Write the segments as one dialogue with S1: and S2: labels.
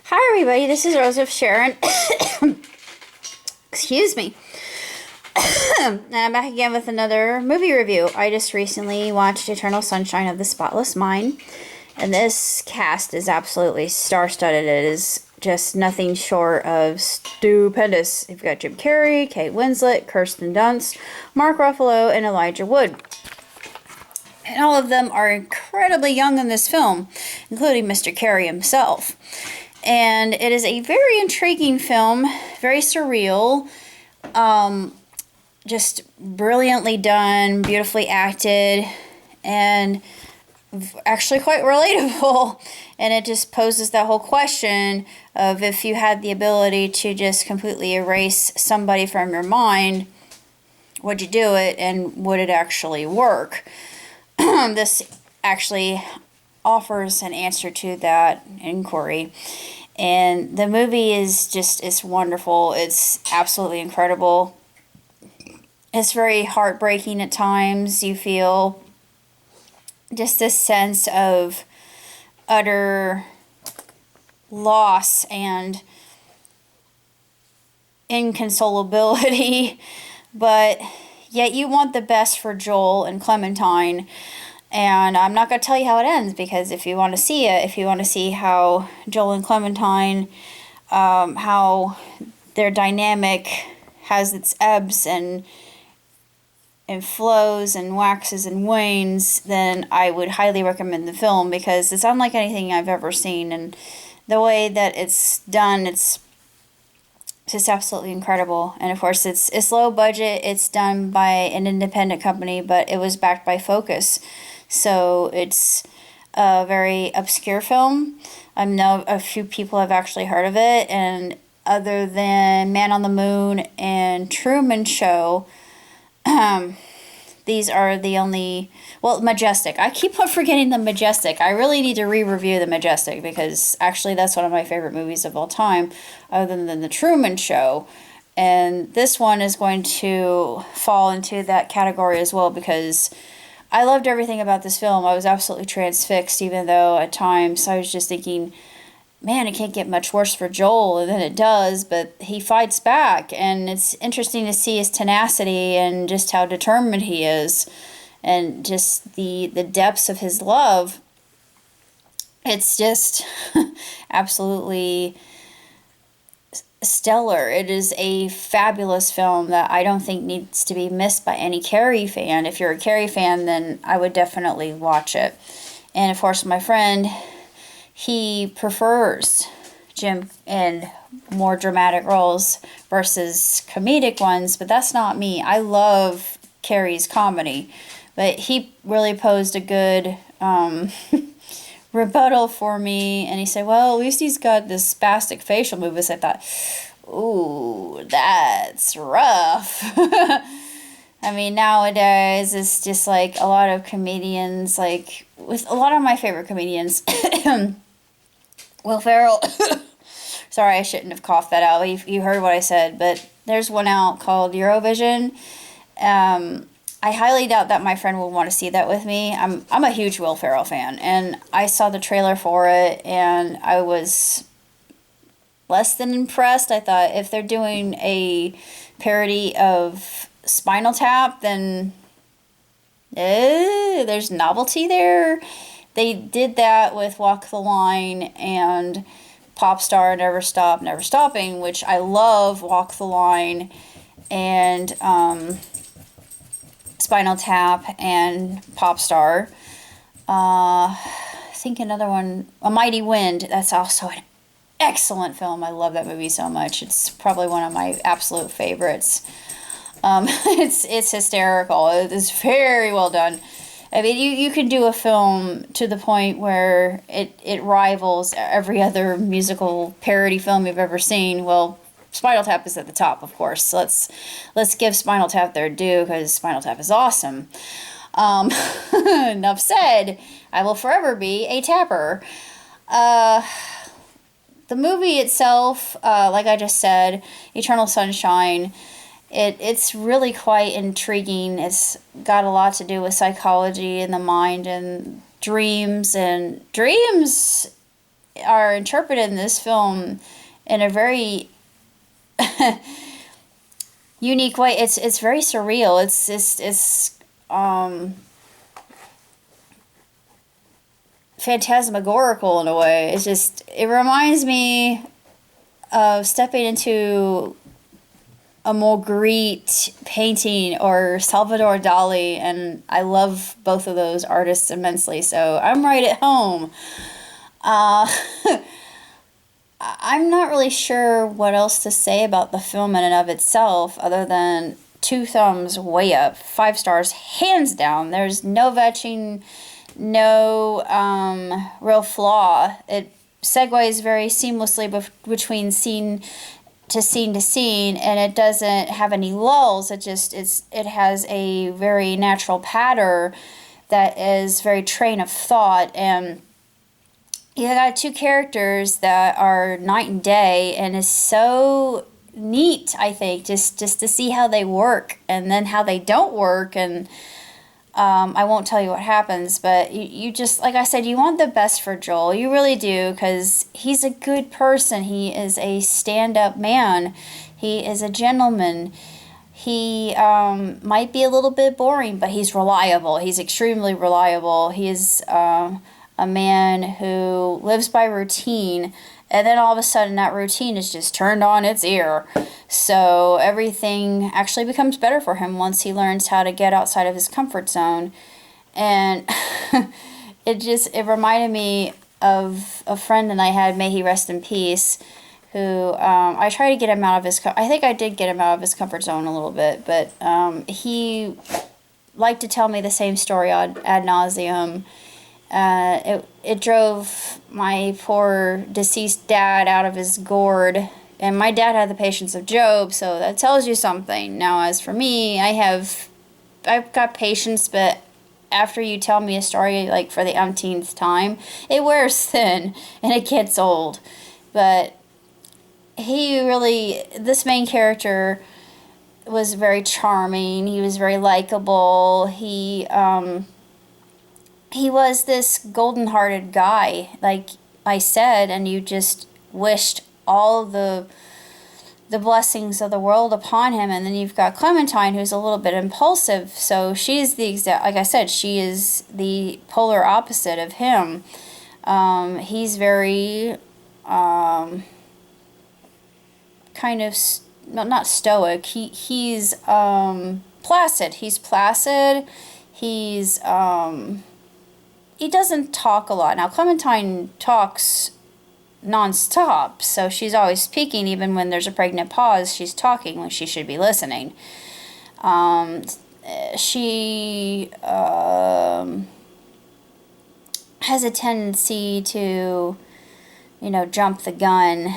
S1: Hi, everybody. This is Rose of Sharon. Excuse me. And I'm back again with another movie review. I just recently watched Eternal Sunshine of the Spotless Mind, and this cast is absolutely star-studded. It is just nothing short of stupendous. You've got Jim Carrey, Kate Winslet, Kirsten Dunst, Mark Ruffalo, and Elijah Wood. And all of them are incredibly young in this film, including Mr. Carrey himself. And it is a very intriguing film, very surreal, just brilliantly done, beautifully acted, and actually quite relatable. And it just poses that whole question of if you had the ability to just completely erase somebody from your mind, would you do it, and would it actually work? This actually offers an answer to that inquiry. And the movie is just, it's wonderful. It's absolutely incredible. It's very heartbreaking at times. You feel just this sense of utter loss and inconsolability, but yet you want the best for Joel and Clementine. And I'm not going to tell you how it ends, because if you want to see it, if you want to see how Joel and Clementine, how their dynamic has its ebbs and flows and waxes and wanes, then I would highly recommend the film, because it's unlike anything I've ever seen. And the way that it's done, it's just absolutely incredible. And of course, it's low budget. It's done by an independent company, but it was backed by Focus. So it's a very obscure film. I know a few people have actually heard of it, and other than Man on the Moon and Truman Show, these are the only, well, Majestic. I keep on forgetting the Majestic. I really need to re-review the Majestic, because actually that's one of my favorite movies of all time, other than the Truman Show. And this one is going to fall into that category as well, because I loved everything about this film. I was absolutely transfixed, even though at times I was just thinking, man, it can't get much worse for Joel, and then it does, but he fights back, and it's interesting to see his tenacity and just how determined he is, and just the depths of his love. It's just absolutely stellar. It is a fabulous film that I don't think needs to be missed by any Carrey fan. If you're a Carrey fan, then I would definitely watch it. And of course, my friend, he prefers Jim in more dramatic roles versus comedic ones, but that's not me. I love Carrey's comedy, but he really posed a good rebuttal for me, and he said, well, at least he's got this spastic facial movements. I thought, ooh, that's rough. I mean, nowadays, it's just like a lot of comedians, like, with a lot of my favorite comedians, Will Ferrell, sorry, I shouldn't have coughed that out. You heard what I said, but there's one out called Eurovision. I highly doubt that my friend would want to see that with me. I'm a huge Will Ferrell fan, and I saw the trailer for it, and I was less than impressed. I thought, if they're doing a parody of Spinal Tap, then there's novelty there. They did that with Walk the Line and Pop Star, Never Stop, Never Stopping, which I love. Walk the Line and Spinal Tap and Pop Star. I think another one, A Mighty Wind. That's also an excellent film. I love that movie so much. It's probably one of my absolute favorites. It's hysterical. It is very well done. I mean, you can do a film to the point where it rivals every other musical parody film you've ever seen. Well, Spinal Tap is at the top, of course. So let's give Spinal Tap their due, because Spinal Tap is awesome. Enough said. I will forever be a tapper. The movie itself, like I just said, Eternal Sunshine, it's really quite intriguing. It's got a lot to do with psychology and the mind and dreams. And dreams are interpreted in this film in a very unique way. It's very surreal. It's phantasmagorical in a way. It reminds me of stepping into a Magritte painting or Salvador Dali, and I love both of those artists immensely, so I'm right at home. Uh, I'm not really sure what else to say about the film in and of itself, other than two thumbs way up, 5 stars, hands down. There's no vetching, no real flaw. It segues very seamlessly between scene to scene to scene, and it doesn't have any lulls. It has a very natural pattern that is very train of thought, and you got two characters that are night and day, and it's so neat, I think, just to see how they work and then how they don't work. And I won't tell you what happens, but you just, like I said, you want the best for Joel. You really do, because he's a good person. He is a stand-up man. He is a gentleman. He might be a little bit boring, but he's reliable. He's extremely reliable. He is a man who lives by routine, and then all of a sudden that routine is just turned on its ear. So everything actually becomes better for him once he learns how to get outside of his comfort zone. And it reminded me of a friend that I had, may he rest in peace, who I tried to get him out of his, I think I did get him out of his comfort zone a little bit, but he liked to tell me the same story ad nauseum. It drove my poor deceased dad out of his gourd, and my dad had the patience of Job, so that tells you something. Now, as for me, I've got patience, but after you tell me a story like for the umpteenth time, it wears thin and it gets old. But this main character was very charming. He was very likable. He was this golden-hearted guy, like I said, and you just wished all the blessings of the world upon him. And then you've got Clementine, who's a little bit impulsive, so she's like I said, she is the polar opposite of him. He's very kind of not stoic. He's placid. He's placid. He doesn't talk a lot. Now, Clementine talks nonstop, so she's always speaking. Even when there's a pregnant pause, she's talking when she should be listening. She has a tendency to, jump the gun,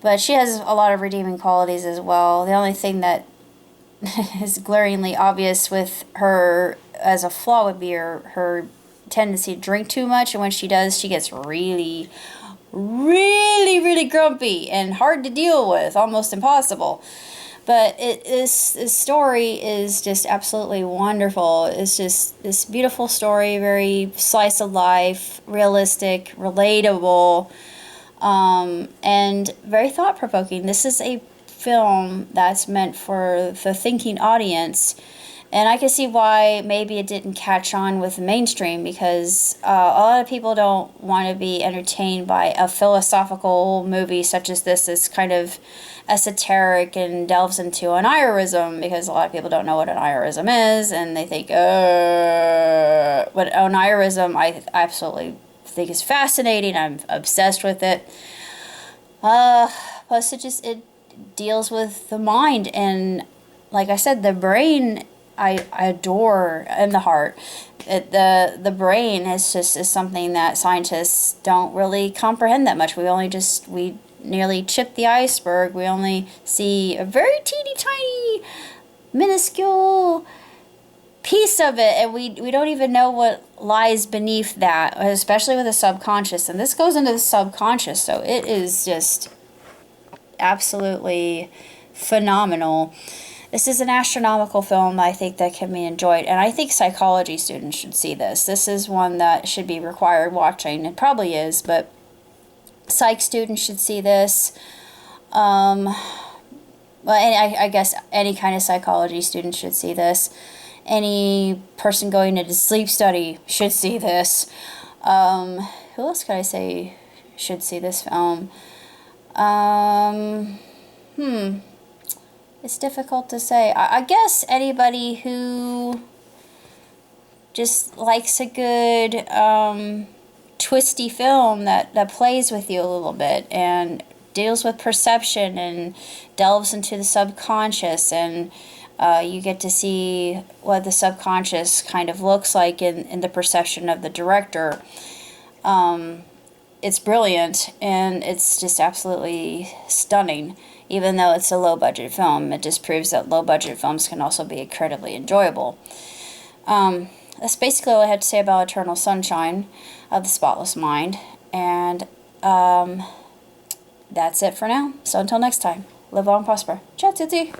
S1: but she has a lot of redeeming qualities as well. The only thing that is glaringly obvious with her as a flaw would be her tendency to drink too much, and when she does, she gets really, really, really grumpy and hard to deal with, almost impossible. But this story is just absolutely wonderful. It's just this beautiful story, very slice of life, realistic, relatable, and very thought-provoking. This is a film that's meant for the thinking audience. And I can see why maybe it didn't catch on with the mainstream, because a lot of people don't want to be entertained by a philosophical movie such as this. It's kind of esoteric and delves into an onirism, because a lot of people don't know what an onirism is, and they think, but onirism I absolutely think is fascinating. I'm obsessed with it. Plus it deals with the mind, and like I said, the brain I adore, and the heart. The brain is something that scientists don't really comprehend that much. We nearly chip the iceberg. We only see a very teeny tiny, minuscule piece of it, and we don't even know what lies beneath that, especially with the subconscious. And this goes into the subconscious, so it is just absolutely phenomenal. This is an astronomical film, I think, that can be enjoyed, and I think psychology students should see this. This is one that should be required watching. It probably is, but Psych students should see this. Well, and I guess any kind of psychology student should see this. Any person going into sleep study should see this. Who else could I say should see this film? It's difficult to say. I guess anybody who just likes a good twisty film that plays with you a little bit and deals with perception and delves into the subconscious, and you get to see what the subconscious kind of looks like in the perception of the director. It's brilliant, and it's just absolutely stunning. Even though it's a low-budget film, it just proves that low-budget films can also be incredibly enjoyable. That's basically all I had to say about Eternal Sunshine of the Spotless Mind, and that's it for now. So until next time, live long and prosper. Ciao tutti!